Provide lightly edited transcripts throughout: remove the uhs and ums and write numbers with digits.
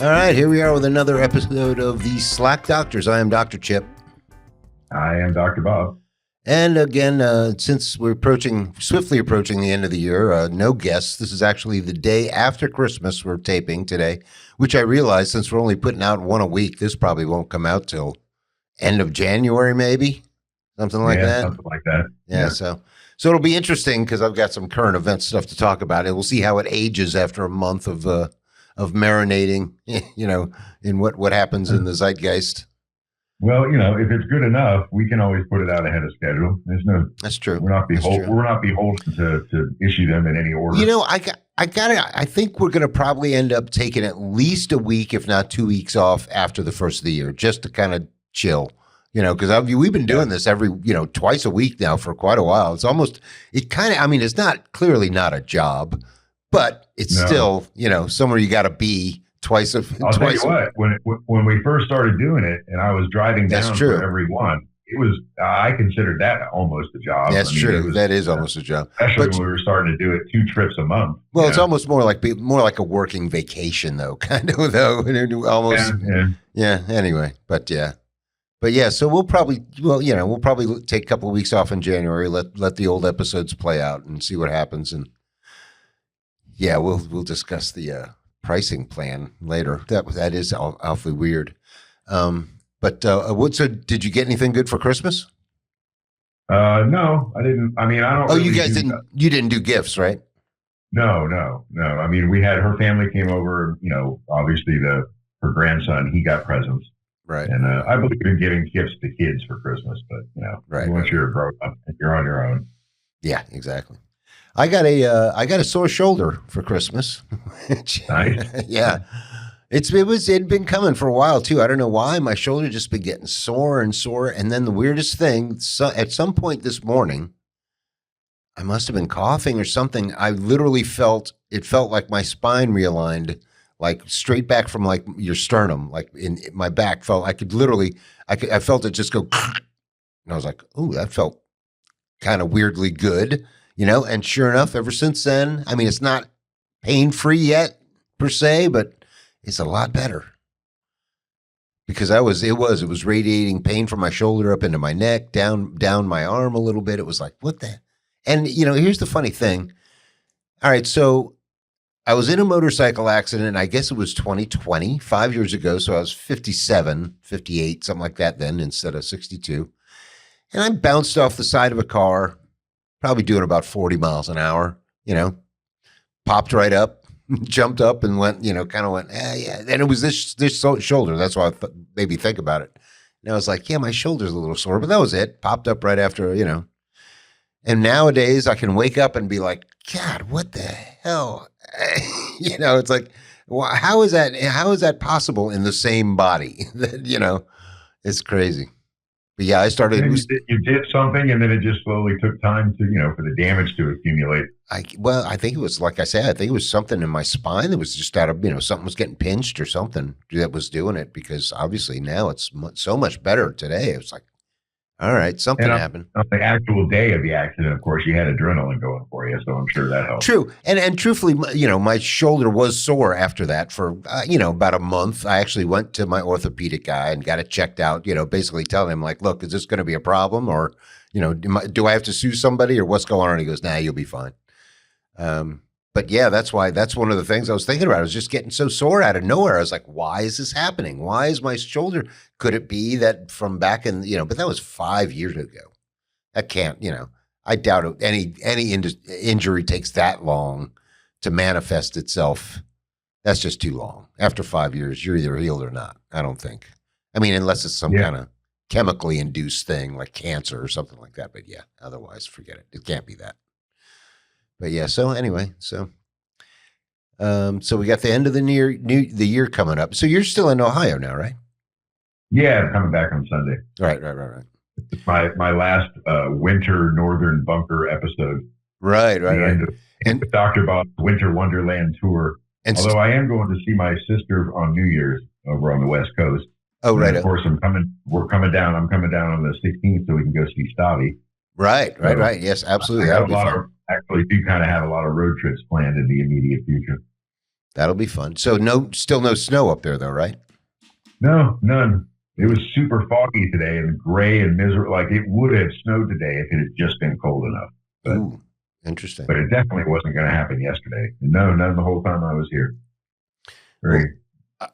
All right, here we are with another episode of the Slack Doctors. I am Dr. Chip. I am Dr. Bob. And again, since we're swiftly approaching the end of the year, no guests. This is actually the day after Christmas we're taping today, which I realize since we're only putting out one a week, this probably won't come out till end of January, maybe, something like that. Something like that. Yeah. So it'll be interesting because I've got some current event stuff to talk about, and we'll see how it ages after a month of marinating, in what happens in the zeitgeist. Well, if it's good enough, we can always put it out ahead of schedule. That's true. We're not beholden to issue them in any order. I think we're going to probably end up taking at least a week, if not 2 weeks off after the first of the year, just to kind of chill, because we've been doing this every, twice a week now for quite a while. It's clearly not a job, but it's still, somewhere you got to be twice. I'll tell you what, when we first started doing it and I was driving down for every one, I considered that almost a job. That's true. That is almost a job. Especially when we were starting to do it 2 trips a month. Well, it's almost more like a working vacation though, kind of though. Almost. Yeah. Anyway, but yeah. So we'll probably take a couple of weeks off in January, let the old episodes play out and see what happens. And yeah, we'll discuss the pricing plan later. That is awfully weird. So did you get anything good for Christmas? No, I didn't. I mean, I don't. Oh, you guys didn't. You didn't do gifts, right? No. I mean, we had her family came over. Obviously her grandson, he got presents, right? And I believe in giving gifts to kids for Christmas, but once you're a grown up, you're on your own. Yeah, exactly. I got a sore shoulder for Christmas. Nice. Yeah. It'd been coming for a while too. I don't know why. My shoulder just been getting sore. And then the weirdest thing, at some point this morning, I must have been coughing or something. I literally felt like my spine realigned, like straight back from like your sternum, like in my back I felt it just go, and I was like, oh, that felt kind of weirdly good, and sure enough, ever since then, I mean, it's not pain-free yet per se, but it's a lot better because it was radiating pain from my shoulder up into my neck, down my arm a little bit. It was like, what the, and here's the funny thing. All right. So I was in a motorcycle accident. I guess it was 2020, 5 years ago. So I was 57, 58, something like that then instead of 62. And I bounced off the side of a car, probably doing about 40 miles an hour, popped right up. Jumped up and went, kind of went, yeah. And it was this shoulder. That's why I made me think about it. And I was like, yeah, my shoulder's a little sore, but that was it. Popped up right after, And nowadays I can wake up and be like, God, what the hell? It's like, well, how is that possible in the same body? It's crazy. But yeah, I started. You did something, and then it just slowly took time to, for the damage to accumulate. I think it was, like I said, I think it was something in my spine that was just out of, something was getting pinched or something that was doing it, because obviously now it's so much better today. It was like, all right, something happened. On the actual day of the accident, of course, you had adrenaline going for you, so I'm sure that helped. True. And truthfully, my shoulder was sore after that for, about a month. I actually went to my orthopedic guy and got it checked out, basically telling him like, look, is this going to be a problem, or, do I have to sue somebody, or what's going on? And he goes, nah, you'll be fine. But yeah, that's one of the things I was thinking about. I was just getting so sore out of nowhere. I was like, why is this happening? Why is my shoulder? Could it be that from back in, but that was 5 years ago. That can't, I doubt any injury takes that long to manifest itself. That's just too long. After 5 years, you're either healed or not. I don't think. I mean, unless it's some kind of chemically induced thing like cancer or something like that. But yeah, otherwise, forget it. It can't be that. But yeah, so anyway, so we got the end of the year coming up. So you're still in Ohio now, right? Yeah, I'm coming back on Sunday. Right. It's my last winter Northern Bunker episode. Right. And Dr. Bob's Winter Wonderland tour. Although I am going to see my sister on New Year's over on the West Coast. Oh, right. And of course, we're coming down. I'm coming down on the 16th so we can go see Stavi. Right. Yes, absolutely. Actually do kind of have a lot of road trips planned in the immediate future. That'll be fun. So still no snow up there though, right? No, none. It was super foggy today and gray and miserable. Like it would have snowed today if it had just been cold enough. But, ooh, interesting. But it definitely wasn't going to happen yesterday. No, none the whole time I was here. Very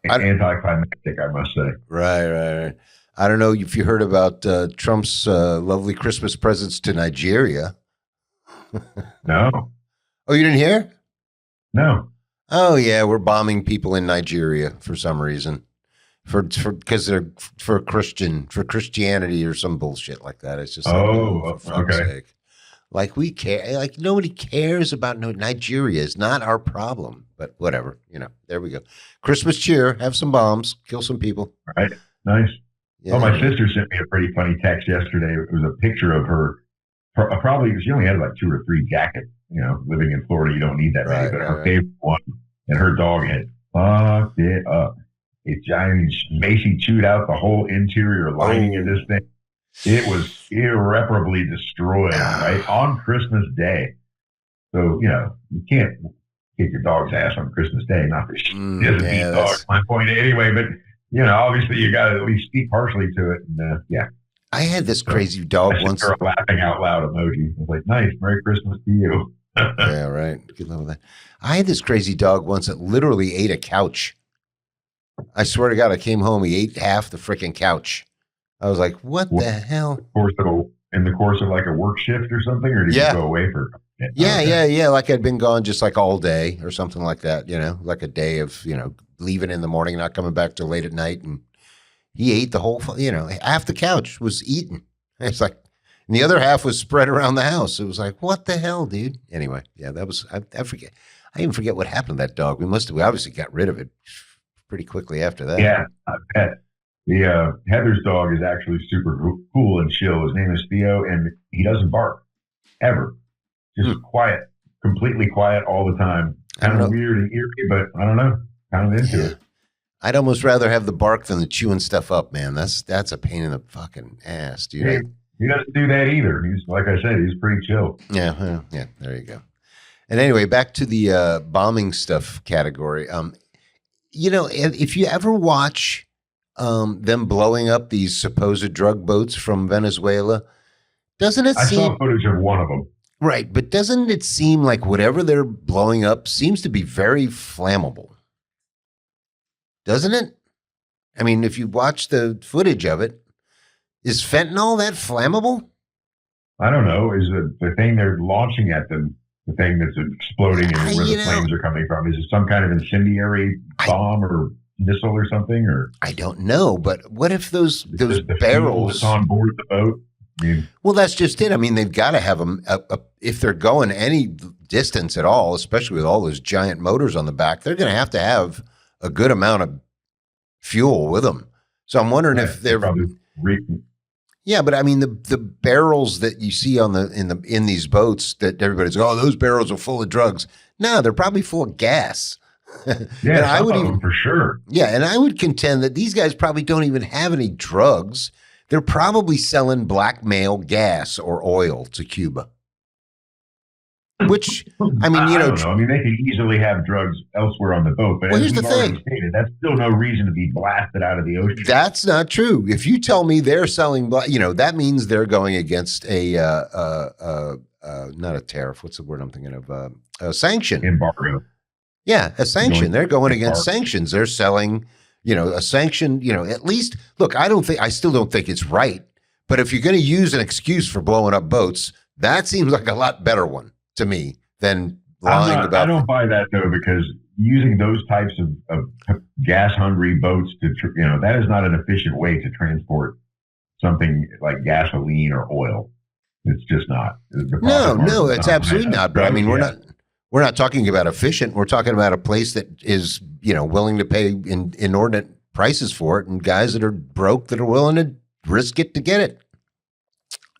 anticlimactic, I must say. Right. I don't know if you heard about Trump's lovely Christmas presents to Nigeria. No. Oh, you didn't hear? No. Oh yeah, we're bombing people in Nigeria for some reason, because they're for Christianity or some bullshit like that. It's just for fuck's sake. Like we care, like nobody cares about Nigeria is not our problem. But whatever, there we go. Christmas cheer, have some bombs, kill some people. Right, nice. Yeah. Oh, my sister sent me a pretty funny text yesterday. It was a picture of her. Probably she only had like 2 or 3 jackets. Living in Florida, you don't need that many. But her favorite one, and her dog had fucked it up. Macy chewed out the whole interior lining of this thing. It was irreparably destroyed, right, on Christmas Day. So, you can't kick your dog's ass on Christmas Day. Not that she doesn't eat dogs, my point anyway. But, obviously you got to at least speak partially to it. And, yeah. I had this crazy dog once. A laughing out loud emoji. I was like, nice, Merry Christmas to you. Yeah, right. Good luck with that. I had this crazy dog once that literally ate a couch. I swear to God, I came home, he ate half the freaking couch. I was like, what the hell? In the course of like a work shift or something, or did you go away for? Yeah. Like I'd been gone just like all day or something like that, like a day of, leaving in the morning, not coming back till late at night. And he ate the whole, half the couch was eaten. It's like, and the other half was spread around the house. It was like, what the hell, dude? Anyway, yeah, that was, I forget. I even forget what happened to that dog. We obviously got rid of it pretty quickly after that. Yeah, I bet. The Heather's dog is actually super cool and chill. His name is Theo, and he doesn't bark ever. Just quiet, completely quiet all the time. Kind of weird and eerie, but I don't know. Kind of into it. I'd almost rather have the bark than the chewing stuff up, man. That's a pain in the fucking ass, dude. He doesn't do that either. He's, like I said, he's pretty chill. Yeah. There you go. And anyway, back to the bombing stuff category. If you ever watch them blowing up these supposed drug boats from Venezuela, doesn't it seem? I saw footage of one of them. Right, but doesn't it seem like whatever they're blowing up seems to be very flammable? Doesn't it? I mean, if you watch the footage of it, is fentanyl that flammable? I don't know. Is the thing they're launching at them the thing that's exploding and where the flames are coming from? Is it some kind of incendiary bomb or missile or something? Or I don't know. But what if those barrels on board the boat? Well, that's just it. I mean, they've got to have them if they're going any distance at all, especially with all those giant motors on the back. They're going to have a good amount of fuel with them. So I'm wondering if they're probably. Yeah, but I mean the barrels that you see in these boats that everybody's those barrels are full of drugs. No, they're probably full of gas. Yeah, I would even for sure. Yeah, and I would contend that these guys probably don't even have any drugs. They're probably selling blackmail gas or oil to Cuba. Which, I mean, I don't know. I mean, they could easily have drugs elsewhere on the boat, but here's the thing. Stated, that's still no reason to be blasted out of the ocean. That's not true. If you tell me they're selling, that means they're going against not a tariff. What's the word I'm thinking of? A sanction. Embargo. Yeah, a sanction. They're going against sanctions. They're selling, a sanction. At least look. I still don't think it's right. But if you're going to use an excuse for blowing up boats, that seems like a lot better one to me than lying about. I don't buy that though, because using those types of gas-hungry boats that is not an efficient way to transport something like gasoline or oil. It's just not. No, it's absolutely not. But I mean, we're not talking about efficient. We're talking about a place that is willing to pay inordinate prices for it, and guys that are broke that are willing to risk it to get it.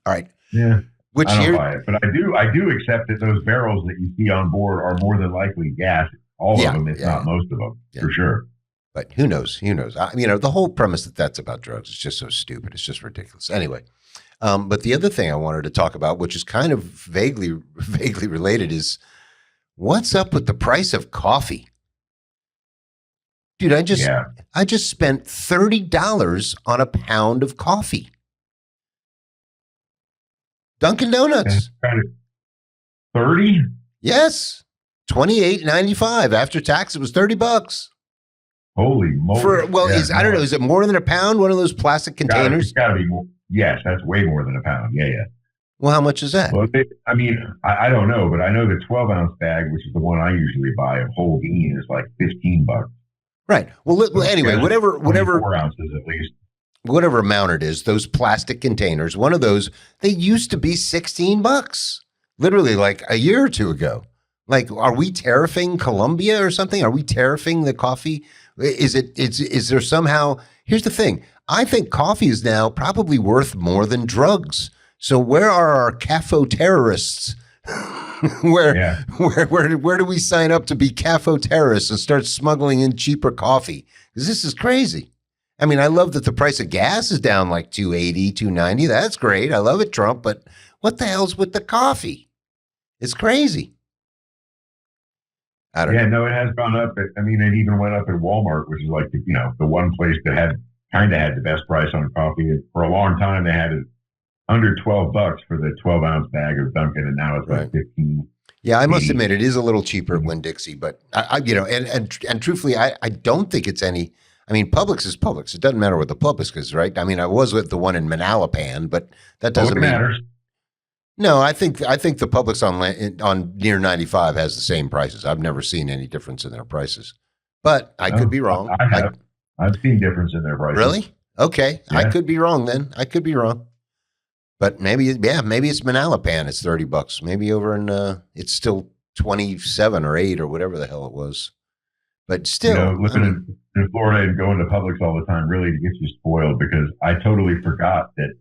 All right. Yeah. I don't buy it, but I do accept that those barrels that you see on board are more than likely gas. All of them, if not most of them, for sure. But who knows? The whole premise that that's about drugs is just so stupid. It's just ridiculous. Anyway, but the other thing I wanted to talk about, which is kind of vaguely related, is what's up with the price of coffee? Dude, I just spent $30 on a pound of coffee. Dunkin' Donuts. 30? Yes. $28.95 after tax. It was $30. Holy moly! I don't know. Is it more than a pound? One of those plastic containers? It's got to be more. Yes, that's way more than a pound. Yeah. Well, how much is that? Well, I don't know, but I know the 12-ounce bag, which is the one I usually buy of whole bean, is like $15. Right. Well, anyway, whatever 4 ounces at least. Whatever amount it is, those plastic containers, one of those, they used to be $16, literally like a year or two ago. Like, are we tariffing Colombia or something? Are we tariffing the coffee? Is there somehow, here's the thing. I think coffee is now probably worth more than drugs. So where are our CAFO terrorists? Where do we sign up to be CAFO terrorists and start smuggling in cheaper coffee? Because this is crazy. I mean, I love that the price of gas is down like $2.80, $2.90. That's great. I love it, Trump. But what the hell's with the coffee? It's crazy. I don't know. Yeah, no, it has gone up. It even went up at Walmart, which is like, the one place that had the best price on coffee. For a long time, they had it under $12 for the 12-ounce bag of Dunkin', and now it's like 15. Yeah, I must admit it is a little cheaper at Winn-Dixie, but and truthfully, I don't think it's any. I mean, Publix is Publix. It doesn't matter what the Publix is, right? I mean, I was with the one in Manalapan, but that doesn't mean. Matters. No, I think the Publix on near 95 has the same prices. I've never seen any difference in their prices, but I could be wrong. I have. I've seen difference in their prices. Really? Okay, yeah. I could be wrong then. But maybe it's Manalapan. It's $30. Maybe over in it's still 27 or 8 or whatever the hell it was. But still, living in Florida and going to Publix all the time really gets you spoiled, because I totally forgot that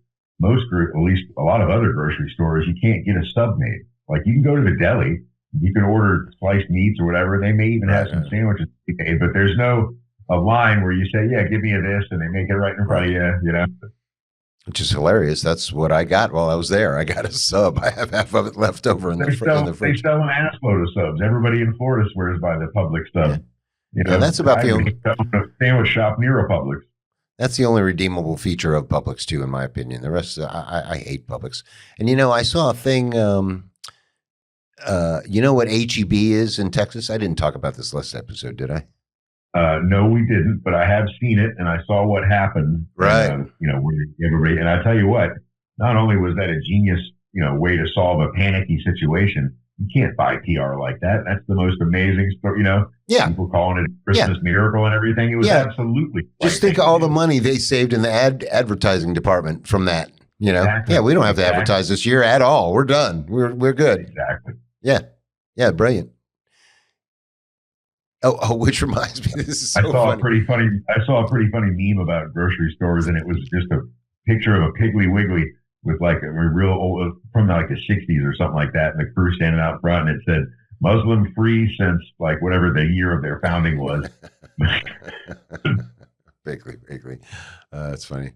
at least a lot of other grocery stores, you can't get a sub made. Like, you can go to the deli, you can order sliced meats or whatever. They may even have some sandwiches made, but there's a line where you say, "Yeah, give me this," and they make it right in front of you. Which is hilarious. That's what I got while I was there. I got a sub. I have half of it left over in the fridge. They sell an assload of subs. Everybody in Florida swears by the Publix sub. Yeah. That's about the only sandwich shop near a Publix. That's the only redeemable feature of Publix, too, in my opinion. The rest, I hate Publix. And I saw a thing. You know what H.E.B is in Texas? I didn't talk about this last episode, did I? No, we didn't, but I have seen it, and I saw what happened. Right. Where everybody, and I tell you what, not only was that a genius, way to solve a panicky situation, you can't buy PR like that. That's the most amazing story, Yeah. People calling it Christmas miracle and everything. It was absolutely. Just think of all the money they saved in the advertising department from that. Exactly. Yeah, we don't have to advertise this year at all. We're done. We're good. Exactly. Yeah, brilliant. Oh, which reminds me, this is so funny. I saw a pretty funny meme about grocery stores, and it was just a picture of a Piggly Wiggly with like a real old, from like the 60s or something like that, and the crew standing out front, and it said Muslim free since like whatever the year of their founding was. Piggly. That's funny.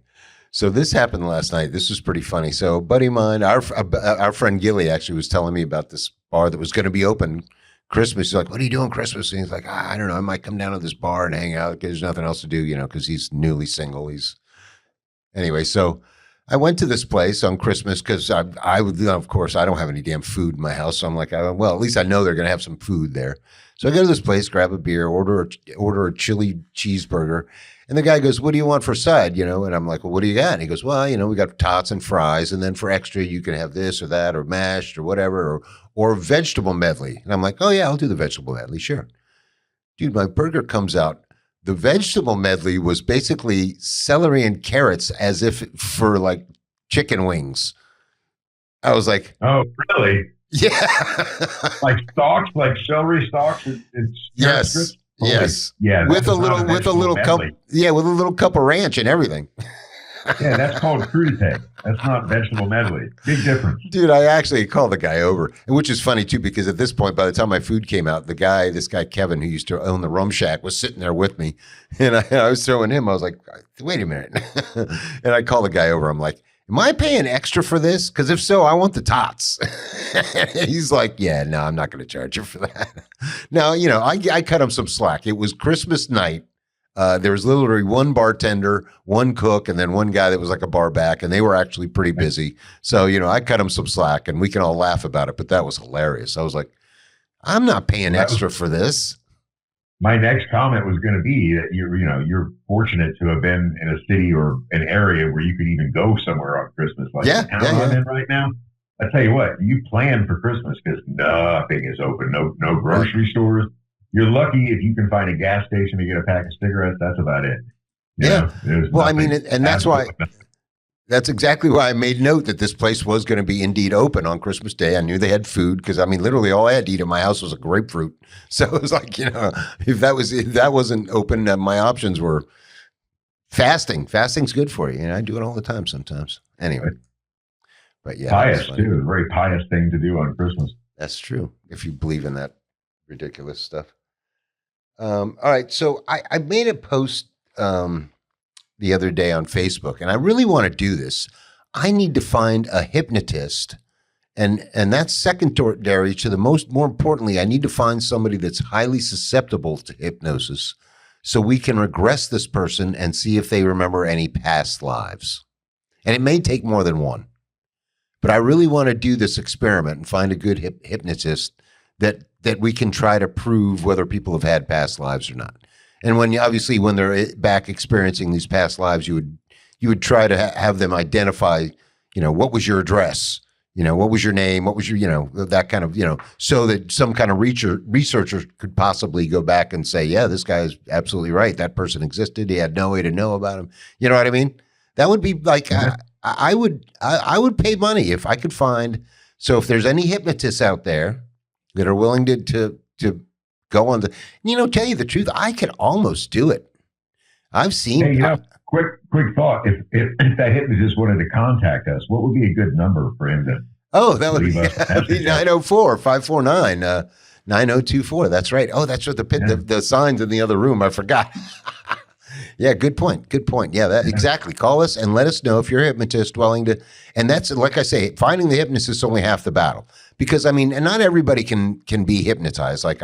So this happened last night. This was pretty funny. So a buddy of mine, our friend Gilly actually was telling me about this bar that was going to be open Christmas. He's like, "What are you doing Christmas?" And he's like, "I don't know. I might come down to this bar and hang out because there's nothing else to do, because he's newly single." Anyway, so I went to this place on Christmas because I would, of course, I don't have any damn food in my house. So I'm like, well, at least I know they're going to have some food there. So I go to this place, grab a beer, order a chili cheeseburger. And the guy goes, "What do you want for side?" And I'm like, "Well, what do you got?" And he goes, "Well, we got tots and fries. And then for extra, you can have this or that or mashed or whatever or vegetable medley." And I'm like, "Oh, yeah, I'll do the vegetable medley. Sure." Dude, my burger comes out. The vegetable medley was basically celery and carrots as if for like chicken wings. I was like, "Oh, really?" Yeah. Like stalks, like celery stalks. Yes. Yes. Yeah. With a little cup. Yeah, with a little cup of ranch and everything. Yeah, that's called crudité. That's not vegetable medley. Big difference. Dude, I actually called the guy over, which is funny too, because at this point, by the time my food came out, this guy Kevin, who used to own the Rum Shack, was sitting there with me, and I was throwing him. I was like, "Wait a minute," and I called the guy over. I'm like, "Am I paying extra for this? Because if so, I want the tots." He's like, "Yeah, no, I'm not going to charge you for that." Now, I cut him some slack. It was Christmas night. There was literally one bartender, one cook, and then one guy that was like a bar back, and they were actually pretty busy. So, I cut them some slack, and we can all laugh about it, but that was hilarious. I was like, I'm not paying extra for this. My next comment was going to be that you're fortunate to have been in a city or an area where you could even go somewhere on Christmas. Like the town I'm in right now. I tell you what, you plan for Christmas because nothing is open. No grocery stores. You're lucky if you can find a gas station to get a pack of cigarettes. That's about it. Well, I mean, and that's why. That's exactly why I made note that this place was going to be indeed open on Christmas Day. I knew they had food because, I mean, literally all I had to eat at my house was a grapefruit. So it was like, if that wasn't open, my options were fasting. Fasting's good for you. I do it all the time sometimes. Anyway, but yeah, pious too. A very pious thing to do on Christmas. That's true. If you believe in that ridiculous stuff. All right, so I made a post. The other day on Facebook, and I really want to do this. I need to find a hypnotist, and that's secondary to more importantly, I need to find somebody that's highly susceptible to hypnosis so we can regress this person and see if they remember any past lives. And it may take more than one, but I really want to do this experiment and find a good hypnotist that we can try to prove whether people have had past lives or not. And when they're back experiencing these past lives, you would try to have them identify, what was your address, what was your name, what was your, that kind of, so that some kind of researcher could possibly go back and say, yeah, this guy is absolutely right. That person existed. He had no way to know about him. You know what I mean? That would be like, I would pay money if I could find. So if there's any hypnotists out there that are willing to go on tell you the truth, I could almost do it. I've seen. Hey, quick thought. If that hypnotist wanted to contact us, what would be a good number for him to? Oh, that would be 904-549-9024. That's right. Oh, that's what the signs in the other room. I forgot. Yeah, good point. Good point. Yeah, exactly. Call us and let us know if you're a hypnotist willing to. And that's, like I say, finding the hypnotist is only half the battle. Because, I mean, and not everybody can be hypnotized. Like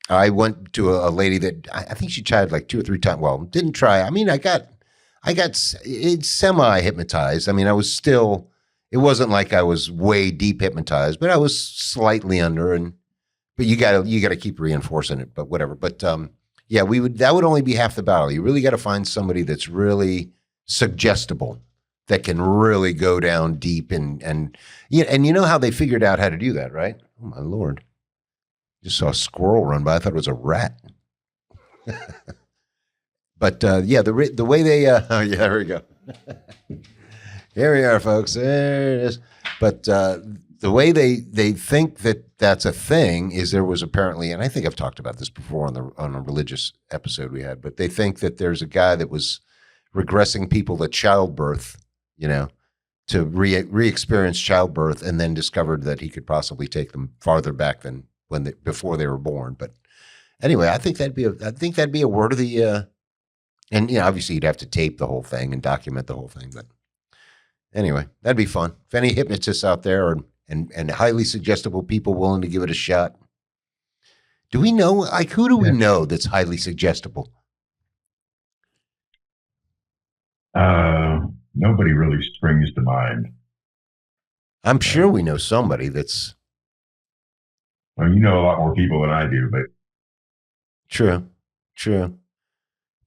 I went to a lady that I think she tried like 2 or 3 times. Well, didn't try. I mean, I got semi-hypnotized. I mean, it wasn't like I was way deep hypnotized, but I was slightly under. But you gotta keep reinforcing it. But whatever. But yeah, that would only be half the battle. You really got to find somebody that's really suggestible, that can really go down deep and you know how they figured out how to do that, right? Oh my Lord. Just saw a squirrel run by. I thought it was a rat. But yeah, the way they yeah, here we go. Here we are, folks. There it is. But the way they think that that's a thing is there was apparently, and I think I've talked about this before on a religious episode we had, but they think that there's a guy that was regressing people to childbirth, to re-experience childbirth, and then discovered that he could possibly take them farther back than before they were born. But anyway, I think that'd be a word of the and obviously you'd have to tape the whole thing and document the whole thing. But anyway, that'd be fun. If any hypnotists out there and highly suggestible people willing to give it a shot. Do we know, like, who do we know that's highly suggestible? Nobody really springs to mind. I'm sure we know somebody that's. Well, you know a lot more people than I do, but. True.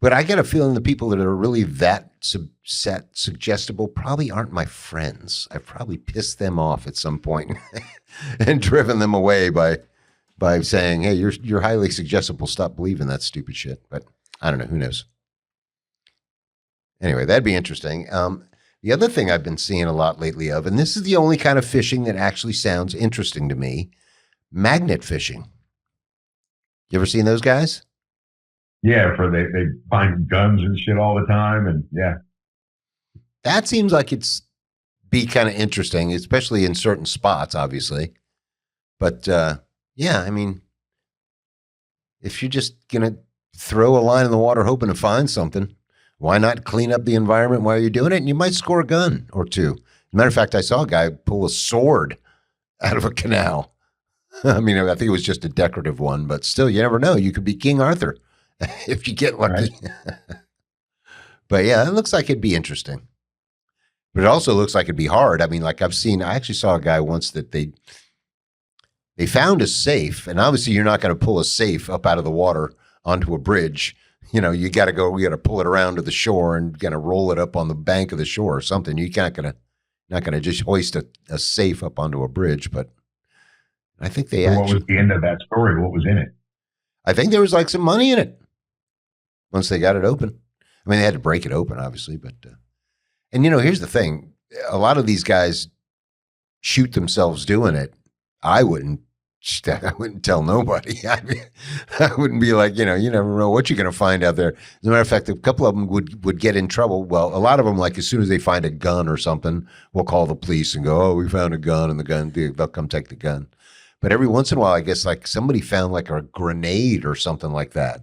But I get a feeling the people that are really that suggestible probably aren't my friends. I've probably pissed them off at some point and driven them away by saying, "Hey, you're highly suggestible. Stop believing that stupid shit." But I don't know. Who knows? Anyway, that'd be interesting. The other thing I've been seeing a lot lately and this is the only kind of fishing that actually sounds interesting to me, magnet fishing. You ever seen those guys? Yeah, they find guns and shit all the time, and yeah. That seems like it's be kind of interesting, especially in certain spots, obviously. But yeah, I mean, if you're just gonna throw a line in the water hoping to find something, why not clean up the environment while you're doing it? And you might score a gun or two. As a matter of fact, I saw a guy pull a sword out of a canal. I mean, I think it was just a decorative one, but still, you never know. You could be King Arthur if you get lucky. Right. But yeah, it looks like it'd be interesting. But it also looks like it'd be hard. I mean, like I actually saw a guy once that they found a safe, and obviously you're not going to pull a safe up out of the water onto a bridge. You know, you got to pull it around to the shore and kind of roll it up on the bank of the shore or something. You're not going to just hoist a safe up onto a bridge. But I think they what was the end of that story? What was in it? I think there was like some money in it once they got it open. I mean, they had to break it open, obviously, but and you know, here's the thing: a lot of these guys shoot themselves doing it. I wouldn't tell nobody. I mean, I wouldn't be like, you never know what you're going to find out there. As a matter of fact, a couple of them would get in trouble. Well, a lot of them, like as soon as they find a gun or something, we'll call the police and go, "Oh, we found a gun," and they'll come take the gun. But every once in a while, I guess like somebody found like a grenade or something like that,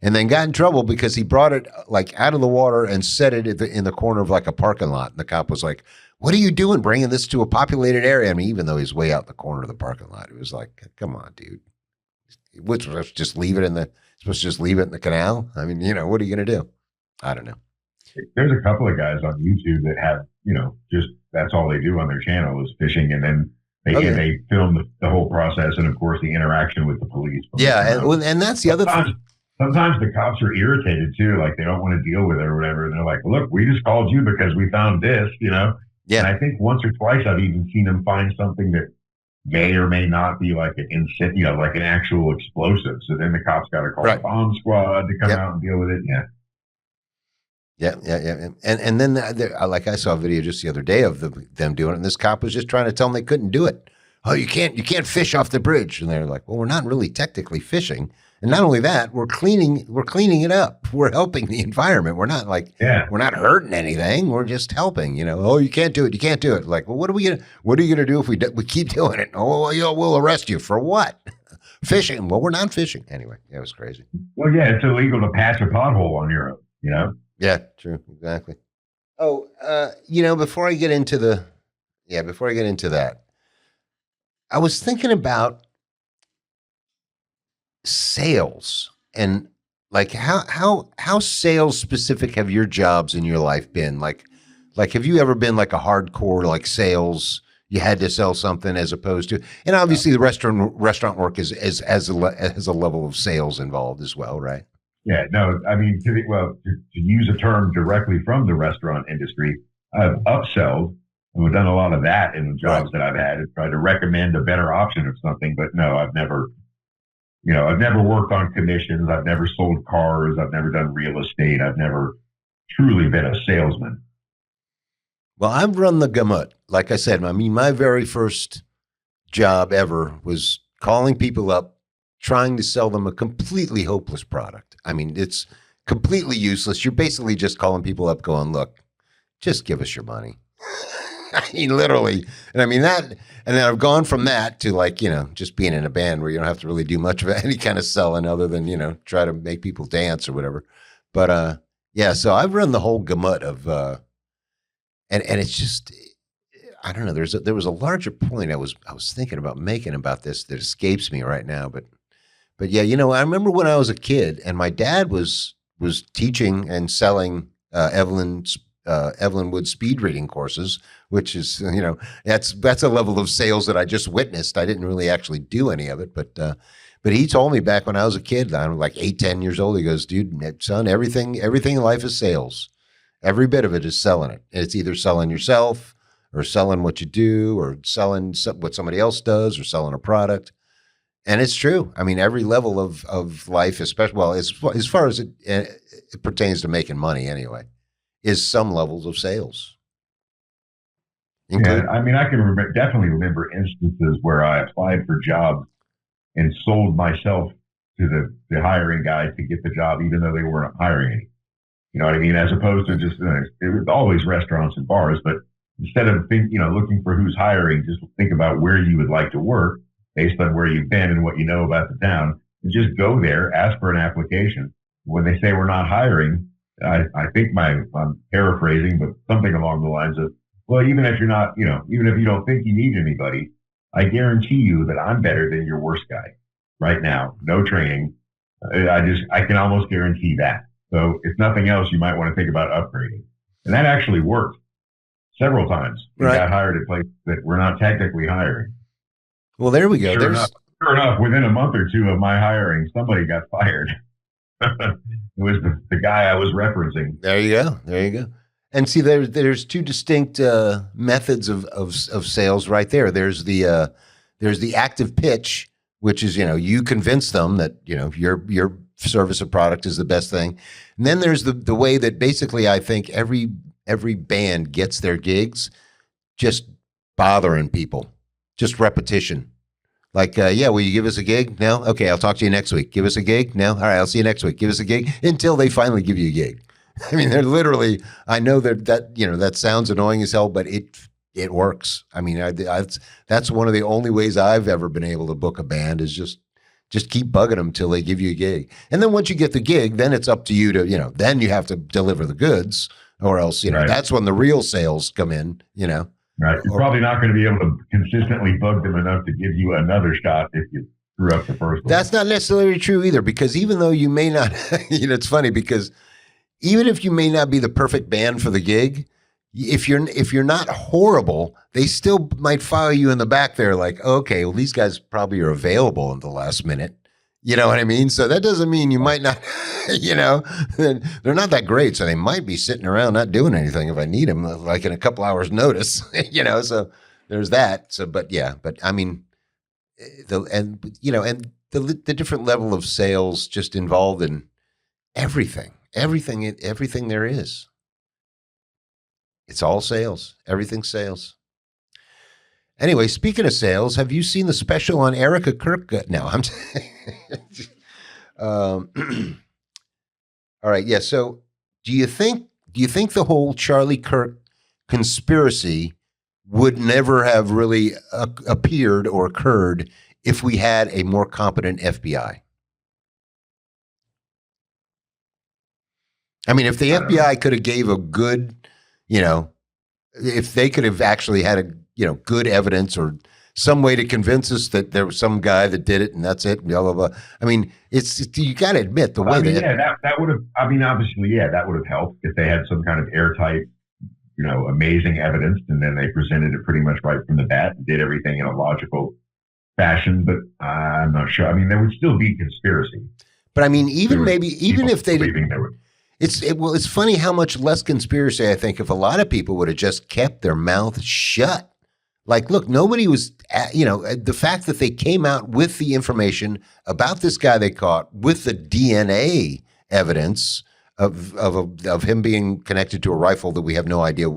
and then got in trouble because he brought it like out of the water and set it in the corner of like a parking lot. And the cop was like, "What are you doing bringing this to a populated area?" I mean, even though he's way out in the corner of the parking lot, it was like, come on, dude. What's supposed to just leave it in the canal? I mean, what are you going to do? I don't know. There's a couple of guys on YouTube that have, just that's all they do on their channel is fishing, and then they film the whole process, and of course the interaction with the police. Yeah, and that's the other thing. Sometimes the cops are irritated too, like they don't want to deal with it or whatever. And they're like, "Look, we just called you because we found this," Yeah. And I think once or twice I've even seen them find something that may or may not be like like an actual explosive. So then the cops got to call the bomb squad to come out and deal with it. Yeah. Yeah. And then like I saw a video just the other day of them doing it, and this cop was just trying to tell them they couldn't do it. "Oh, you can't fish off the bridge." And they're like, "Well, we're not really technically fishing. And not only that, we're cleaning it up. We're helping the environment. We're not we're not hurting anything. We're just helping, "Oh, you can't do it. You can't do it." Like, well, what are you going to do if we keep doing it? "Oh, we'll arrest you for what?" "Fishing." "Well, we're not fishing." Anyway, it was crazy. Well, yeah, it's illegal to patch a pothole on your own, Yeah, true. Exactly. Oh, before I get into that, I was thinking about sales and like how sales specific have your jobs in your life been? Like have you ever been like a hardcore like sales? You had to sell something as opposed to, and obviously the restaurant work has a level of sales involved as well, right? Yeah, no, I mean, to use a term directly from the restaurant industry, I've upsold, and we've done a lot of that in the jobs that I've had, and tried to recommend a better option of something. But no, I've never worked on commissions. I've never sold cars. I've never done real estate. I've never truly been a salesman. Well, I've run the gamut. Like I said, I mean, my very first job ever was calling people up, trying to sell them a completely hopeless product. I mean, it's completely useless. You're basically just calling people up going, "Look, just give us your money." I mean, literally. And I mean that, and then I've gone from that to like, just being in a band where you don't have to really do much of any kind of selling other than, try to make people dance or whatever. But, yeah, so I've run the whole gamut of, and it's just, I don't know. There was a larger point I was thinking about making about this that escapes me right now, but yeah, I remember when I was a kid and my dad was teaching and selling Evelyn Wood speed reading courses, which is that's a level of sales that I just witnessed. I didn't really actually do any of it, but he told me back when I was a kid, I was like 8-10 years old. He goes, "Dude, son, everything in life is sales. Every bit of it is selling it. It's either selling yourself or selling what you do or selling what somebody else does or selling a product." And it's true. I mean, every level of life, especially, as far as it pertains to making money anyway, is some levels of sales. Yeah, I mean, I can definitely remember instances where I applied for jobs and sold myself to the hiring guy to get the job, even though they weren't hiring any. You know what I mean? As opposed to just, it was always restaurants and bars, but instead of looking for who's hiring, just think about where you would like to work based on where you've been and what you know about the town, and just go there, ask for an application. When they say we're not hiring, I think I'm paraphrasing, but something along the lines of, well, even if you're not, even if you don't think you need anybody, I guarantee you that I'm better than your worst guy right now. No training. I can almost guarantee that. So if nothing else, you might want to think about upgrading. And that actually worked several times. We got hired at places that we're not technically hiring. Well, there we go. Sure enough, within a month or two of my hiring, somebody got fired. It was the guy I was referencing. There you go. There you go. And see, there's two distinct methods of sales right there. There's the active pitch, which is, you convince them that, your service or product is the best thing. And then there's the way that basically I think every band gets their gigs, just bothering people, just repetition. Like, will you give us a gig? No? Okay, I'll talk to you next week. Give us a gig? No? All right, I'll see you next week. Give us a gig until they finally give you a gig. I mean, they're literally, I know that sounds annoying as hell, but it works. I mean, that's one of the only ways I've ever been able to book a band is just keep bugging them till they give you a gig. And then once you get the gig, then it's up to you to, then you have to deliver the goods or else, that's when the real sales come in, Right. You're probably not going to be able to consistently bug them enough to give you another shot if you screw up the first one. That's not necessarily true either, because even though you may not, it's funny because even if you may not be the perfect band for the gig, if you're not horrible, they still might follow you in the back there like, okay, well, these guys probably are available in the last minute. You know what I mean? So that doesn't mean you might not, they're not that great. So they might be sitting around not doing anything if I need them, like in a couple hours notice, so there's that. So, but I mean, the different level of sales just involved in everything there is. It's all sales. Everything's sales. Anyway, speaking of sales, have you seen the special on Erika Kirk? No, I'm. All right, yeah. So, do you think the whole Charlie Kirk conspiracy would never have really appeared or occurred if we had a more competent FBI? I mean, if the FBI could have gave a good, if they could have actually had a good evidence or some way to convince us that there was some guy that did it and that's it, blah, blah, blah. I mean, you got to admit the way that would have, obviously, that would have helped if they had some kind of airtight, amazing evidence and then they presented it pretty much right from the bat and did everything in a logical fashion. But I'm not sure. I mean, there would still be conspiracy. But I mean, even if they did, it's funny how much less conspiracy, I think, if a lot of people would have just kept their mouth shut. Like, look, nobody was, the fact that they came out with the information about this guy they caught with the DNA evidence of him being connected to a rifle that we have no idea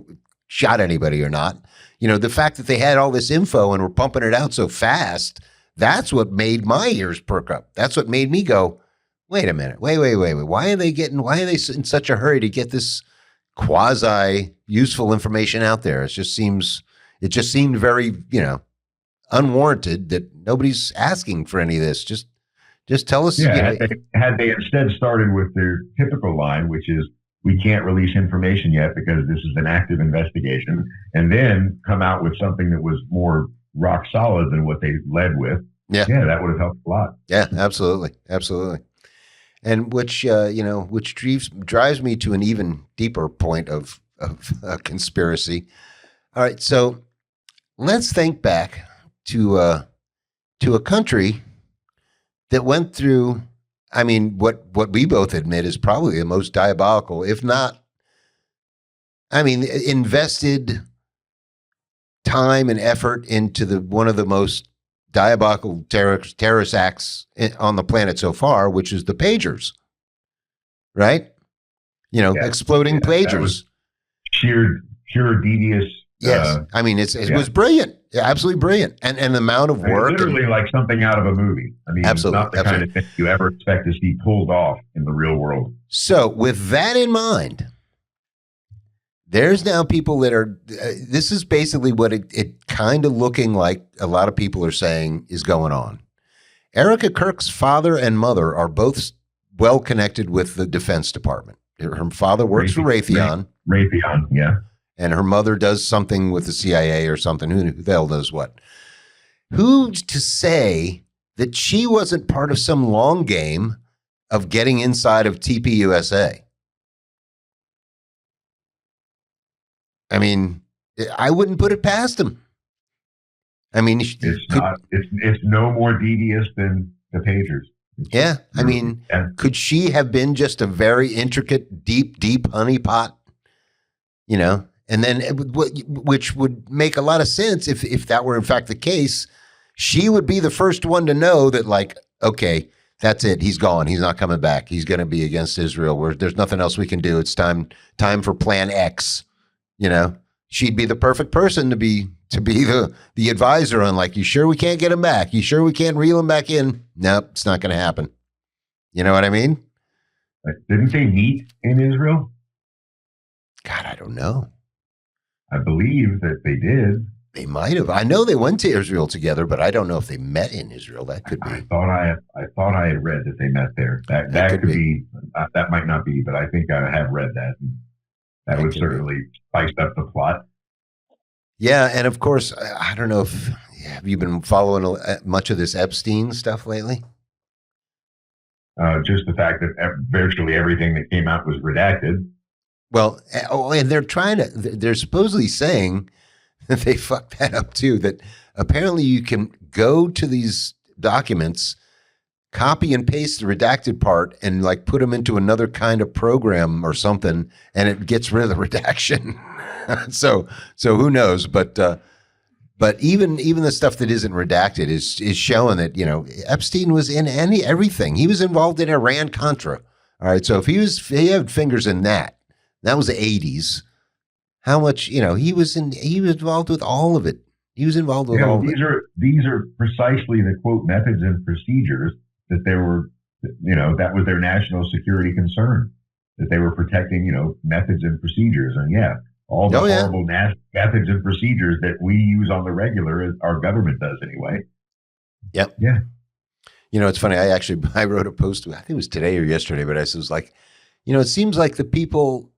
shot anybody or not. The fact that they had all this info and were pumping it out so fast, that's what made my ears perk up. That's what made me go, wait a minute, wait. Why are they in such a hurry to get this quasi useful information out there? It just seemed very, unwarranted that nobody's asking for any of this. Just tell us. Yeah, had they instead started with their typical line, which is, we can't release information yet because this is an active investigation, and then come out with something that was more rock solid than what they led with. Yeah, that would have helped a lot. Yeah, absolutely. And which drives me to an even deeper point of conspiracy. All right, so let's think back to a country that went through, I mean, what we both admit is probably the most diabolical, if not, invested time and effort into one of the most diabolical terrorist acts on the planet so far, which is the pagers, right? Exploding pagers. Sheer devious. Yes, it was brilliant, absolutely brilliant, and the amount of work, literally like something out of a movie. Absolutely, not the kind of thing you ever expect to see pulled off in the real world. So, with that in mind, there's now people that are. This is basically what it kind of looking like. A lot of people are saying is going on. Erika Kirk's father and mother are both well connected with the Defense Department. Her father works for Raytheon. Raytheon, yeah. And her mother does something with the CIA or something. Who the hell knows what? Who's to say that she wasn't part of some long game of getting inside of TPUSA. I mean, I wouldn't put it past him. I mean, it's no more devious than the pagers. Yeah. I mean, could she have been just a very intricate, deep honeypot, you know, and then which would make a lot of sense if that were in fact the case. She would be the first one to know that, like, okay, that's it. He's gone. He's not coming back. He's going to be against Israel. There's nothing else we can do. It's time for Plan X. You know, she'd be the perfect person to be the advisor on, like, you sure we can't get him back? You sure we can't reel him back in? Nope, it's not going to happen. You know what I mean? Didn't they meet in Israel? God, I don't know. I believe that they did. They might have. I know they went to Israel together, but I don't know if they met in Israel. That could be. I thought I had read that they met there. That could be. That might not be, but I think I have read that. That would certainly spice up the plot. Yeah, and of course, I don't know if have you been following much of this Epstein stuff lately? Just the fact that virtually everything that came out was redacted. Well, and they're supposedly saying that they fucked that up too, that apparently you can go to these documents, copy and paste the redacted part, and like put them into another kind of program or something, and it gets rid of the redaction. so who knows? But even the stuff that isn't redacted is showing that, you know, Epstein was in everything. He was involved in Iran-Contra. All right, so if he had fingers in that was the 80s. How much, you know, he was involved with all of it. He was involved with all of it. These are precisely the quote methods and procedures that they were, you know, that was their national security concern, that they were protecting, you know, methods and procedures. And all the horrible methods and procedures that we use on the regular, our government does anyway. Yep. Yeah. You know, it's funny. I wrote a post, I think it was today or yesterday, but I was like, you know, it seems like the people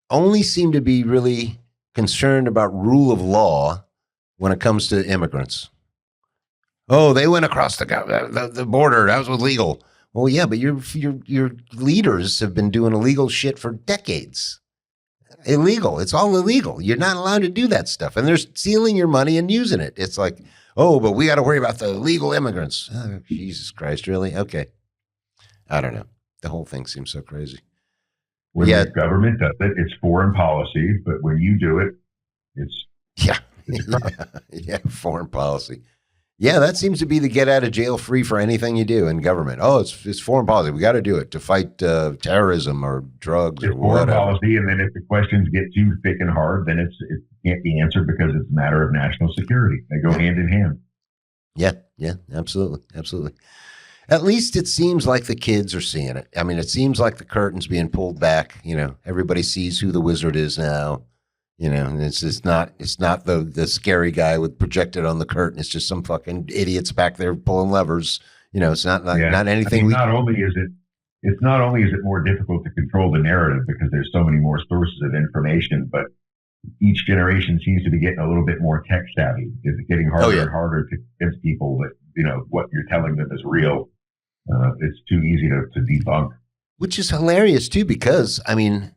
only seem to be really concerned about rule of law when it comes to immigrants. Oh, they went across the border. That was illegal. Well, yeah, but your leaders have been doing illegal shit for decades. Illegal. It's all illegal. You're not allowed to do that stuff. And they're stealing your money and using it. It's like, oh, but we got to worry about the illegal immigrants. Oh, Jesus Christ, really? Okay. I don't know. The whole thing seems so crazy. When the government does it, it's foreign policy. But when you do it, it's foreign policy. Yeah, that seems to be the get out of jail free for anything you do in government. Oh, it's foreign policy. We got to do it to fight terrorism or drugs or whatever. Foreign policy, and then if the questions get too thick and hard, then it can't be answered because it's a matter of national security. They go hand in hand. Yeah, absolutely. At least it seems like the kids are seeing it. I mean, it seems like the curtain's being pulled back. You know, everybody sees who the wizard is now. You know, and it's not the scary guy with projected on the curtain. It's just some fucking idiots back there pulling levers. You know, it's not anything. I mean, not only is it more difficult to control the narrative because there's so many more sources of information, but each generation seems to be getting a little bit more tech savvy. It's getting harder and harder to convince people that, you know, what you're telling them is real. It's too easy to debunk. Which is hilarious too, because I mean,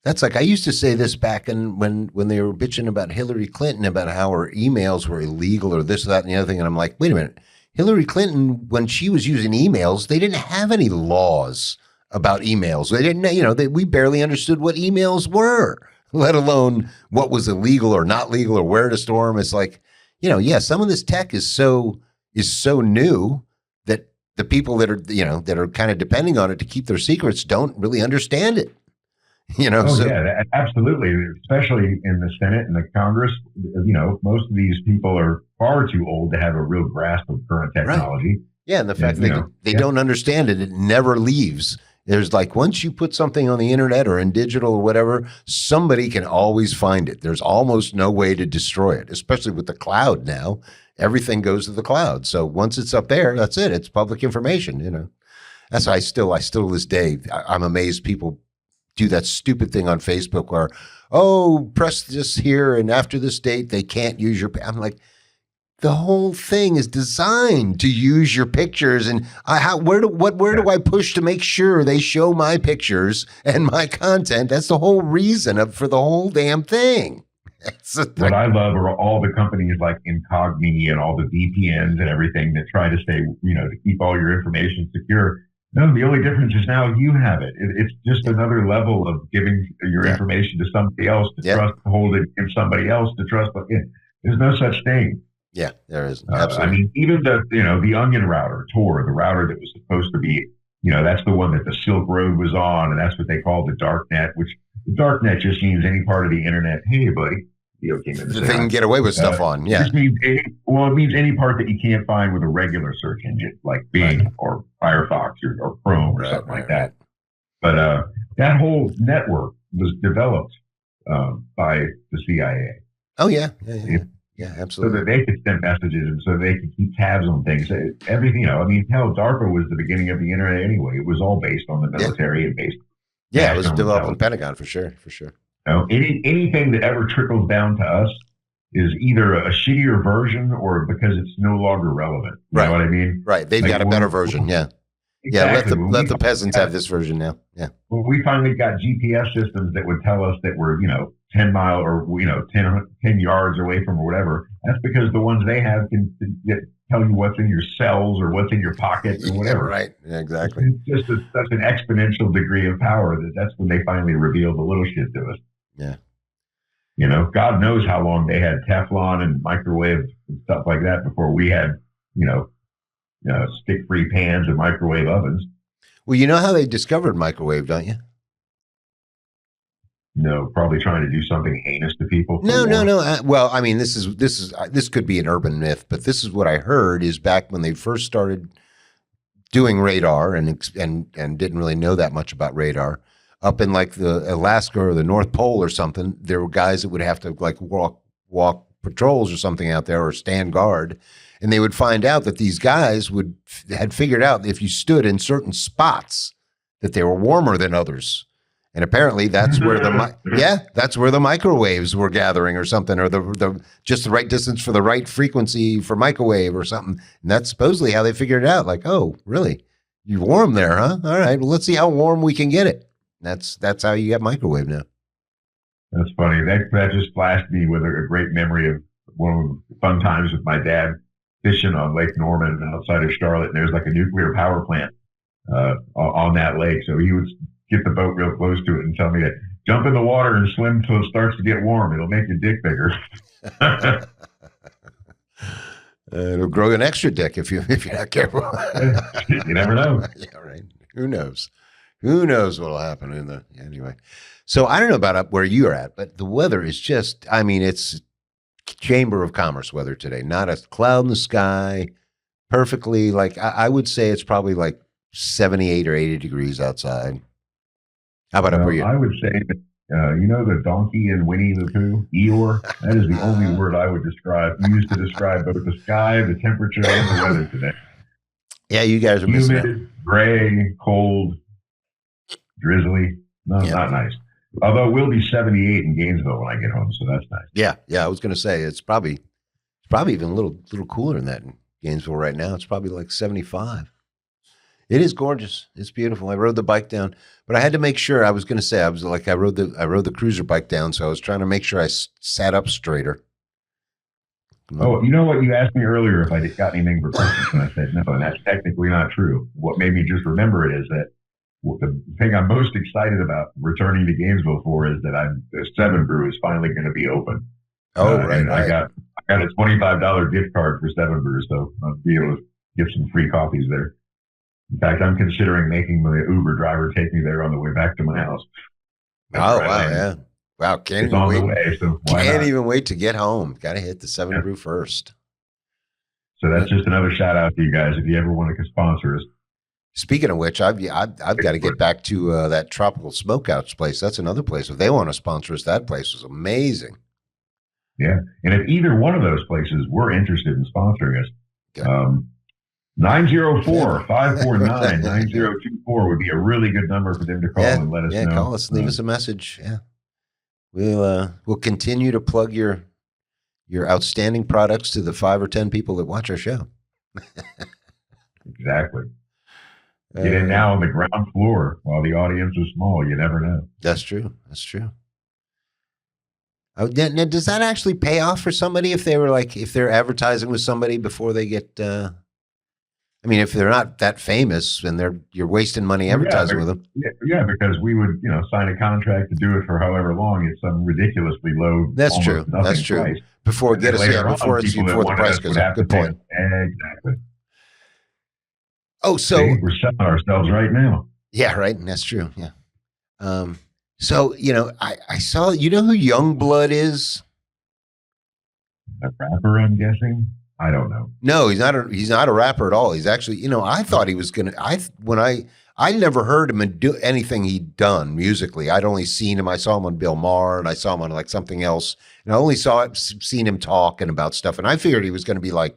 that's like, I used to say this back when they were bitching about Hillary Clinton about how her emails were illegal or this, that, and the other thing. And I'm like, wait a minute. Hillary Clinton, when she was using emails, they didn't have any laws about emails. They didn't, you know, we barely understood what emails were, let alone what was illegal or not legal or where to store them. It's like, you know, some of this tech is so new that the people that are kind of depending on it to keep their secrets don't really understand it. You know, absolutely. Especially in the Senate and the Congress, you know, most of these people are far too old to have a real grasp of current technology. Right. Yeah, and the fact that they don't understand it, it never leaves. There's like, once you put something on the internet or in digital or whatever, somebody can always find it. There's almost no way to destroy it, especially with the cloud now. Everything goes to the cloud. So once it's up there, that's it. It's public information, you know. That's why I still to this day, I'm amazed people do that stupid thing on Facebook where, oh, press this here and after this date, they can't use your, I'm like, the whole thing is designed to use your pictures. And where do I push to make sure they show my pictures and my content? That's the whole reason for the whole damn thing. What I love are all the companies like Incogni and all the VPNs and everything that try to say, to keep all your information secure. No, the only difference is now you have it. It's just another level of giving your information to somebody else to trust, hold it, give somebody else to trust. But there's no such thing. Yeah, there is. Absolutely. I mean, even the Onion router, Tor, the router that was supposed to be, that's the one that the Silk Road was on, and that's what they call the dark net, which the dark net just means any part of the internet. Hey, buddy. They can get away with stuff on, yeah. It means any part that you can't find with a regular search engine, like Bing or Firefox or Chrome or something like that. But that whole network was developed by the CIA. Oh, yeah, absolutely. So that they could send messages and so they could keep tabs on things. Everything, hell, DARPA was the beginning of the internet anyway. It was all based on the military and based. Yeah, it was developed in the Pentagon for sure. Anything that ever trickles down to us is either a shittier version or because it's no longer relevant. You know what I mean? Right. They've got a better version. Yeah. Exactly. Yeah. Let the peasants have this version now. Yeah. Well, we finally got GPS systems that would tell us that we're, 10 mile or, 10 yards away from or whatever. That's because the ones they have can tell you what's in your cells or what's in your pocket or whatever. Right. Yeah, exactly. It's just such an exponential degree of power that's when they finally reveal the little shit to us. Yeah. God knows how long they had Teflon and microwave and stuff like that before we had, stick-free pans and microwave ovens. Well, you know how they discovered microwave, don't you? No, probably trying to do something heinous to people. No. Well, I mean, this could be an urban myth, but this is what I heard is back when they first started doing radar and didn't really know that much about radar. Up in like the Alaska or the North Pole or something, there were guys that would have to like walk patrols or something out there or stand guard. And they would find out that these guys had figured out if you stood in certain spots that they were warmer than others. And apparently that's where that's where the microwaves were gathering or something, or the just the right distance for the right frequency for microwave or something. And that's supposedly how they figured it out. Like, oh, really? You're warm there, huh? All right. Well, let's see how warm we can get it. That's how you get microwave now. That's funny. That just flashed me with a great memory of one of the fun times with my dad fishing on Lake Norman outside of Charlotte. And there's like a nuclear power plant on that lake. So he would get the boat real close to it and tell me to jump in the water and swim until it starts to get warm. It'll make your dick bigger. It'll grow an extra dick if you're not careful. You never know. Yeah, right. Who knows? Who knows what'll happen anyway. So I don't know about up where you're at, but the weather is just, it's Chamber of Commerce weather today. Not a cloud in the sky, perfectly I would say it's probably like 78 or 80 degrees outside. How about up where you? I would say that, the donkey in Winnie the Pooh, Eeyore, that is the only word I would use to describe both the sky, the temperature, and the weather today. Yeah, you guys are missing out. Humid, gray, cold, drizzly. No, not nice. Although it will be 78 in Gainesville when I get home, so that's nice. Yeah. I was going to say it's probably even a little cooler than that in Gainesville right now. It's probably like 75. It is gorgeous. It's beautiful. I rode the bike down, but I had to make sure. I was going to say I rode the cruiser bike down, so I was trying to make sure I sat up straighter. Oh, you know what? You asked me earlier if I got anything for Christmas, and I said no, and that's technically not true. What made me just remember it is that the thing I'm most excited about returning to Gainesville for is that the 7 Brew is finally going to be open. Oh, right. I got a $25 gift card for 7 Brew, so I'll be able to get some free coffees there. In fact, I'm considering making my Uber driver take me there on the way back to my house. Wow, yeah. Wow, can't even wait to get home. Got to hit the 7 Brew first. So that's just another shout out to you guys if you ever want to sponsor us. Speaking of which, I've got to get back to that Tropical Smokehouse place. That's another place. If they want to sponsor us, that place was amazing. Yeah, and if either one of those places were interested in sponsoring us, 904-549-9024 would be a really good number for them to call and let us know. Yeah, call us, leave us a message. Yeah, we'll continue to plug your your outstanding products to the 5 or 10 people that watch our show. Exactly. Get in now on the ground floor while the audience is small. You never know. That's true. That's true. Oh, now, does that actually pay off for somebody if they're advertising with somebody before they get? I mean, if they're not that famous and you're wasting money advertising with them. Yeah, because we would, sign a contract to do it for however long. It's some ridiculously low. That's true. That's true. Price. Before the price goes up. Good point. Exactly. Oh, so we're selling ourselves right now. Yeah, right. And that's true. Yeah. So, I saw, who Youngblood is? A rapper, I'm guessing. I don't know. No, he's not a rapper at all. He's actually, I thought he was going to, I never heard him do anything he'd done musically. I'd only seen him. I saw him on Bill Maher and I saw him on like something else. And I only seen him talking about stuff. And I figured he was going to be like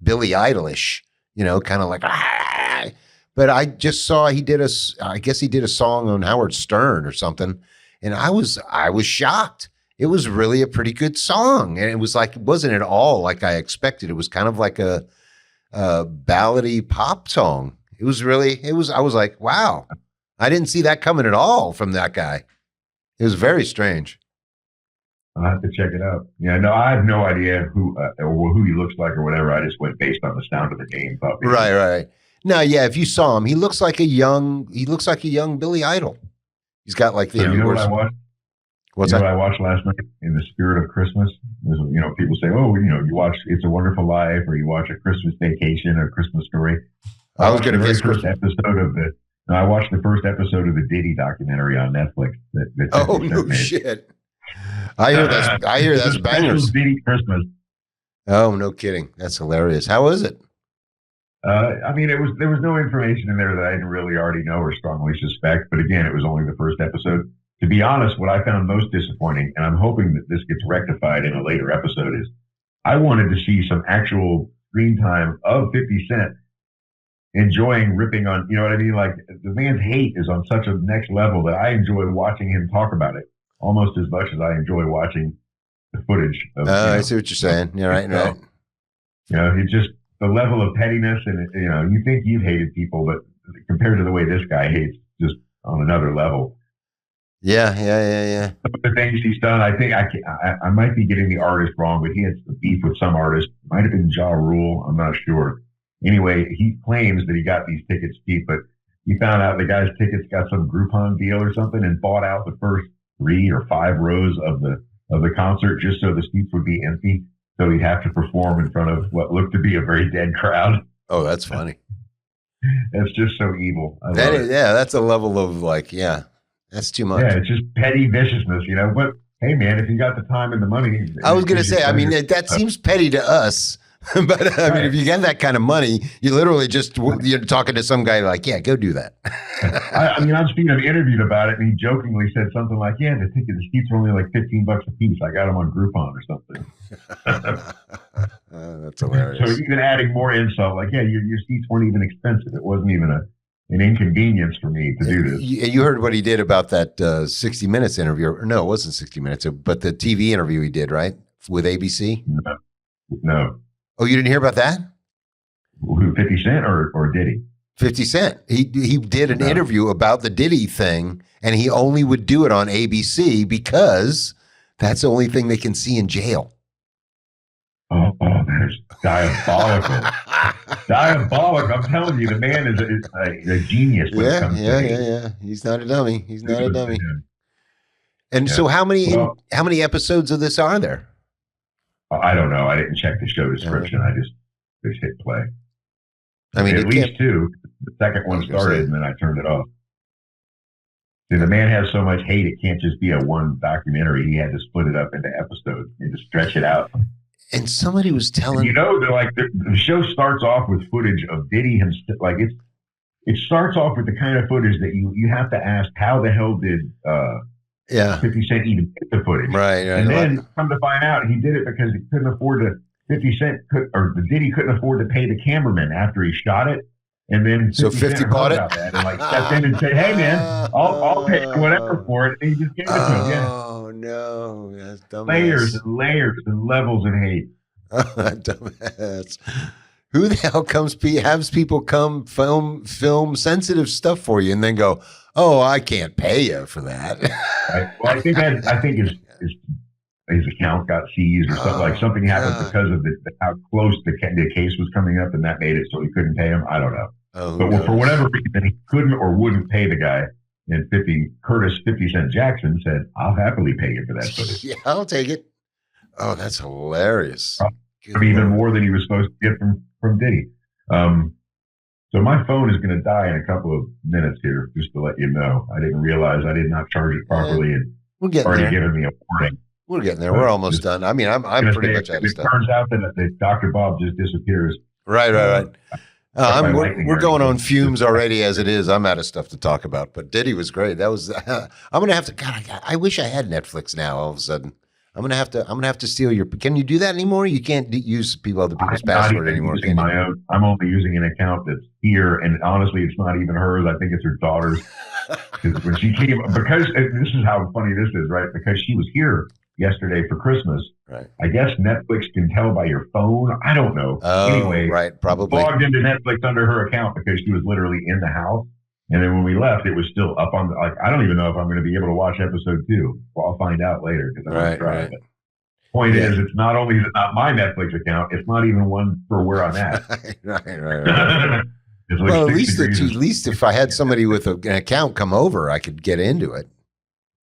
Billy Idolish, kind of like, But I just saw I guess he did a song on Howard Stern or something. And I was shocked. It was really a pretty good song. And it wasn't at all like I expected. It was kind of like a ballady pop song. I was like, wow, I didn't see that coming at all from that guy. It was very strange. I'll have to check it out. Yeah, no, I have no idea who he looks like or whatever. I just went based on the sound of the name. Right. No, yeah, if you saw him, he looks like a young Billy Idol. He's got like the. So you know what I watched? What's that? What I watched last night in the spirit of Christmas? People say, "Oh, you watch It's a Wonderful Life," or you watch A Christmas Vacation or Christmas Story. I was going to guess first episode of the. No, I watched the first episode of the Diddy documentary on Netflix. No shit! I hear that's bangers. Diddy Christmas. Oh, no kidding! That's hilarious. How was it? There was no information in there that I didn't really already know or strongly suspect. But again, it was only the first episode. To be honest, what I found most disappointing, and I'm hoping that this gets rectified in a later episode, is I wanted to see some actual screen time of 50 Cent enjoying ripping on, you know what I mean? Like the man's hate is on such a next level that I enjoy watching him talk about it almost as much as I enjoy watching the footage. I see what you're saying. Yeah, right. It's just the level of pettiness, and you think you've hated people, but compared to the way this guy hates, just on another level. Yeah. Some of the things he's done, I think I might be getting the artist wrong, but he had some beef with some artist. Might have been Ja Rule. I'm not sure. Anyway, he claims that he got these tickets cheap, but he found out the guy's tickets got some Groupon deal or something and bought out the first 3 or 5 rows of the concert just so the seats would be empty. So he'd have to perform in front of what looked to be a very dead crowd. Oh, that's funny. That's just so evil. That's a level of that's too much. Yeah, it's just petty viciousness, But hey, man, if you got the time and the money. I was going to say, that seems petty to us. But if you get that kind of money, you literally you're talking to some guy like, yeah, go do that. I've seen him interviewed about it, and he jokingly said something like, yeah, the seats are only like $15 a piece. I got them on Groupon or something. That's hilarious. So even adding more insult, like, yeah, your seats weren't even expensive. It wasn't even an inconvenience for me to do this. You heard what he did about that 60 Minutes interview. No, it wasn't 60 Minutes, but the TV interview he did, right? With ABC? No. Oh, you didn't hear about that? Who, 50 Cent or Diddy? 50 Cent. He did an interview about the Diddy thing, and he only would do it on ABC because that's the only thing they can see in jail. Oh, that is diabolical. Diabolical. I'm telling you, the man is a genius. Yeah. He's not a dummy. And so how many episodes of this are there? I don't know. I didn't check the show description. I just hit play. At least 2. The second one started, and then I turned it off. See, the man has so much hate, it can't just be a one documentary. He had to split it up into episodes and to stretch it out. And somebody was telling the show starts off with footage of Diddy himself. Like it starts off with the kind of footage that you have to ask, how the hell did 50 Cent even get the footage? Right. And then come to find out, he did it because he couldn't afford to. 50 Cent Diddy couldn't afford to pay the cameraman after he shot it. And then 50 bought it and stepped in and said, "Hey man, I'll pay whatever for it." And he just gave it to him. Oh no, layers and layers and levels of hate. Dumbass. Who the hell has people come film sensitive stuff for you and then go, oh, I can't pay you for that. Right. Well, I think his account got seized or something happened because of how close the case was coming up, and that made it so he couldn't pay him. I don't know. But for whatever reason, he couldn't or wouldn't pay the guy. And 50 Cent Jackson said, I'll happily pay you for that footage. Yeah, I'll take it. Oh, that's hilarious. Even more than he was supposed to get from Diddy. So my phone is going to die in a couple of minutes here, just to let you know. I didn't realize I did not charge it properly, and already given me a warning. We're getting there. We're almost done. I mean, I'm pretty much out of stuff. It turns out that Dr. Bob just disappears. Right. We're going on fumes already as it is. I'm out of stuff to talk about. But Diddy was great. That was. I'm gonna have to. God, I wish I had Netflix now. All of a sudden, I'm gonna have to steal your. Can you do that anymore? You can't use other people's password anymore. Using my own. I'm only using an account that's here, and honestly, it's not even hers. I think it's her daughter's. Because when she came, because this is how funny this is, right? Because she was here yesterday for Christmas. Right. I guess Netflix can tell by your phone. I don't know. Oh, anyway, right. Probably logged into Netflix under her account because she was literally in the house. And then when we left, it was still up on. I don't even know if I'm going to be able to watch episode 2. Well, I'll find out later because I'm going to try it. Point is, it's not only is it not my Netflix account, it's not even one for where I'm at. right. Well, at least if I had somebody with an account come over, I could get into it.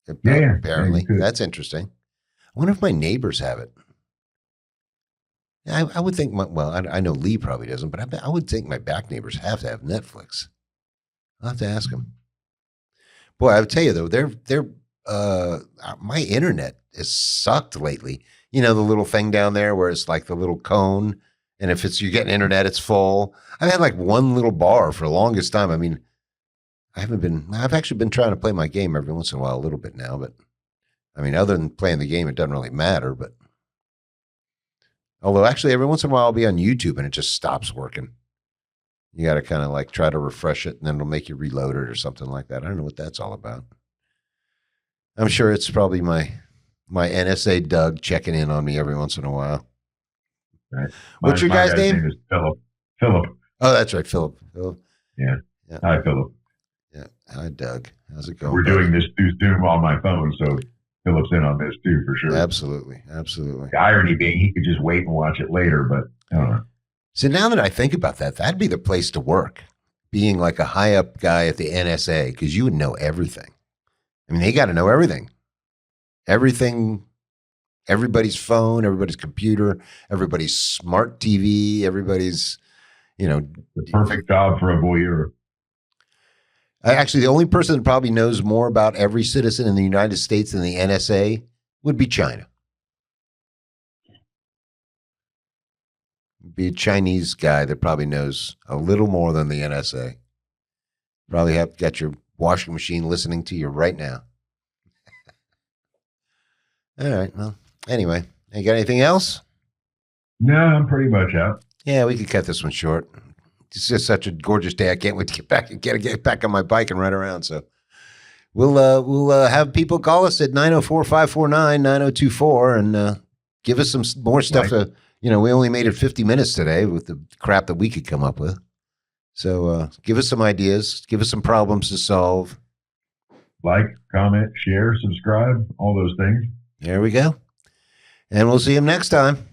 Apparently, that's interesting. I wonder if my neighbors have it. I would think. I know Lee probably doesn't, but I would think my back neighbors have to have Netflix. I'll have to ask them. Boy, I would tell you though, my internet has sucked lately. You know the little thing down there where it's like the little cone, and if you're getting internet, it's full. I've had like one little bar for the longest time. I mean, I've actually been trying to play my game every once in a while, a little bit now, but I mean, other than playing the game, it doesn't really matter. But although actually every once in a while I'll be on YouTube and it just stops working. You got to kind of like try to refresh it and then it'll make you reload it or something like that. I don't know what that's all about. I'm sure it's probably my NSA Doug checking in on me every once in a while. Right. What's your guy's name? Is Philip. Oh, that's right. Philip. Yeah. Hi, Philip. Yeah. Hi, Doug. How's it going? We're doing this through Zoom on my phone, so Philip's in on this too, for sure. Absolutely. The irony being he could just wait and watch it later, but I don't know. So now that I think about that, that'd be the place to work, being like a high up guy at the NSA, because you would know everything. I mean, they got to know everything. Everything, everybody's phone, everybody's computer, everybody's smart TV, everybody's, the perfect job for a voyeur. Actually, the only person that probably knows more about every citizen in the United States than the NSA would be China. Be a Chinese guy that probably knows a little more than the NSA. Probably have got your washing machine listening to you right now. All right. Well, anyway, you got anything else? No, I'm pretty much out. Yeah, we could cut this one short. It's just such a gorgeous day. I can't wait to get back on my bike and ride around. So we'll have people call us at 904-549-9024 and give us some more stuff. Right. We only made it 50 minutes today with the crap that we could come up with. So give us some ideas. Give us some problems to solve. Like, comment, share, subscribe, all those things. There we go. And we'll see him next time.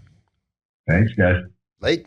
Thanks, guys. Late.